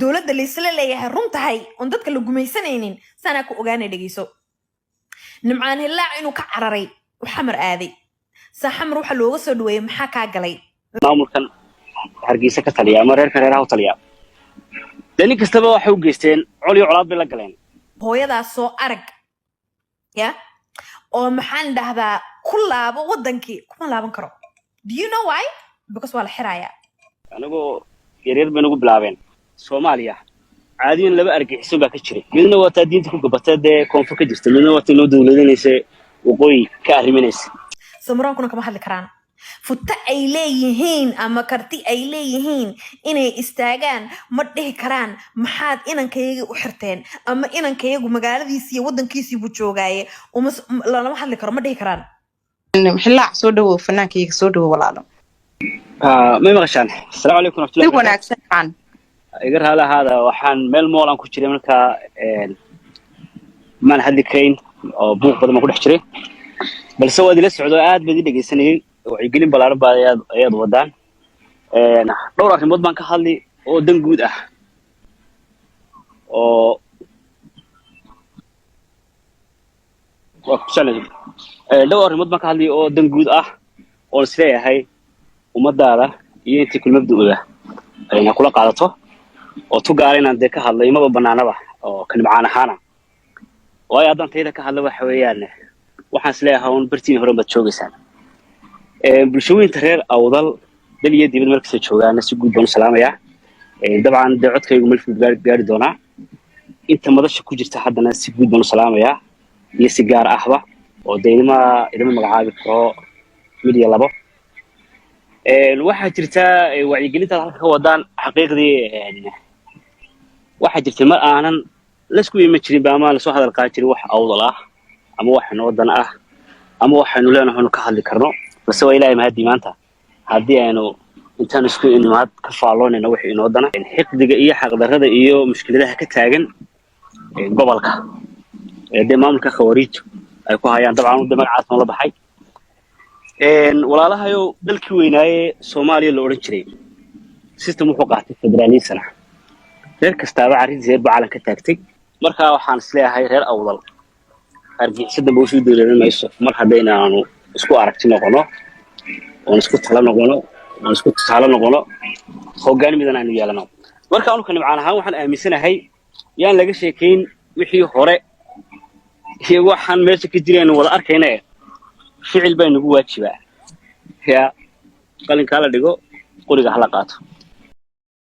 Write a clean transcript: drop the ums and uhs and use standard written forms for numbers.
dowladda la isla leeyahay runtahay on dadka la gumaysanaynin sana ku ogaanay dhageyso nimcaan hilaac inuu ka cararay xamar aaday saxamar waxa looga soo dhaweeyay maxaa ka galay maamulkan hargeysa ka taliya ama reer reeraha u taliya dani kastaba waxa u geysteen col iyo colaad bay la galeen hooyadaas soo arag ya oo maxaan dhahdaa ku laabo wadankii kuma laaban karo do you know why because wala xiraaya anagu yaryar baan ugu bilaabeen Soomaaliya caadiyan laba argixisoo baa ka jiray midna waa taadiinta ku gabatay koonfur ka jirtay midna waa tinoo dawladinaysa waqooyi ka arriminaysa samraankuna kama hadli karaan futa ay leeyihiin ama karti ay leeyihiin inay istaagaan ma dhihi karaan maxaad inankayga u xirteen ama inankaygu magaaladiisa iyo wadankiisa buu joogaaye uma lama hadli karo ma dhihi karaan xillaac soo dhawo fanaankayga soo dhawo walaalo ma maqashaan assalaamu alaykum warahmatullahi wanaagsan iga raala hada waxaan meel mool aan ku jiray marka maan hadli kayn oo buuq badan ku dhex jiray balse waad ila socdo aad baad i dhageysanayay waxay gelin balaaran baa ayaad wadaan dhowr arrimood baan ka hadli oo dan guud ah oo dhowr arrimood baan ka hadli oo dan guud ah oo isleeyahay ummadaada iyo intii kulmabduuda ayna kula qaadato oo tugaar inaan ka hadlay maba banaanaba oo kanimcaan ahaana waayo haddaan tayada ka hadla waxa weeyaan waxaan isleeyahay un bartiin hore baad joogaysaan bulshooyinka reer awdal dal iyo dibad markasta joogaana si guud baan u salaamayaa dabcan codkaygu meel fog gaari doonaa inta madasha ku jirta haddana si guud baan u salaamayaa iyo si gaar ahba oo idima magacaabi karo mid iyo labo waxaa jirta wacyigelinta halka ka wadaan xaqiiqdii waxaa jirta mar aanan la isku iman jirin ama la soo hadal qaadi jirin wax awdal ah ama wax wadan ah ama waxaanu leenahay ka hadli karno bas waa ilaahay mahadi maanta hadii aynu intaan isku imaad ka faaloonayna wixii inoo dana xiqdiga iyo xaqdarrada iyo mushkiladaha ka taagan gobolka maamulka khawariij ay ku hayaan dabcan magacaas la baxay walaalahayo dalkii weynaaye Soomaaliya la oran jiray system wuxuu qaatay federalism reer kastaaba carintiisa baalan ka taagtay marka waxaan isleeyahay reer awdal argixisada buu dooleeyay mayso mar hadaynaanu isku aragti noqono oo isku tala noqono hoggaan midana aanu yeelano marka aanu kanimcaan ahaan waxaan aaminsanahay yaan laga sheekeyn wixii hore iyo waxaan meesha ka jireen wada arkayna ficil bay nagu waajibaa ya qalin kala dhigo qoriga hala qaato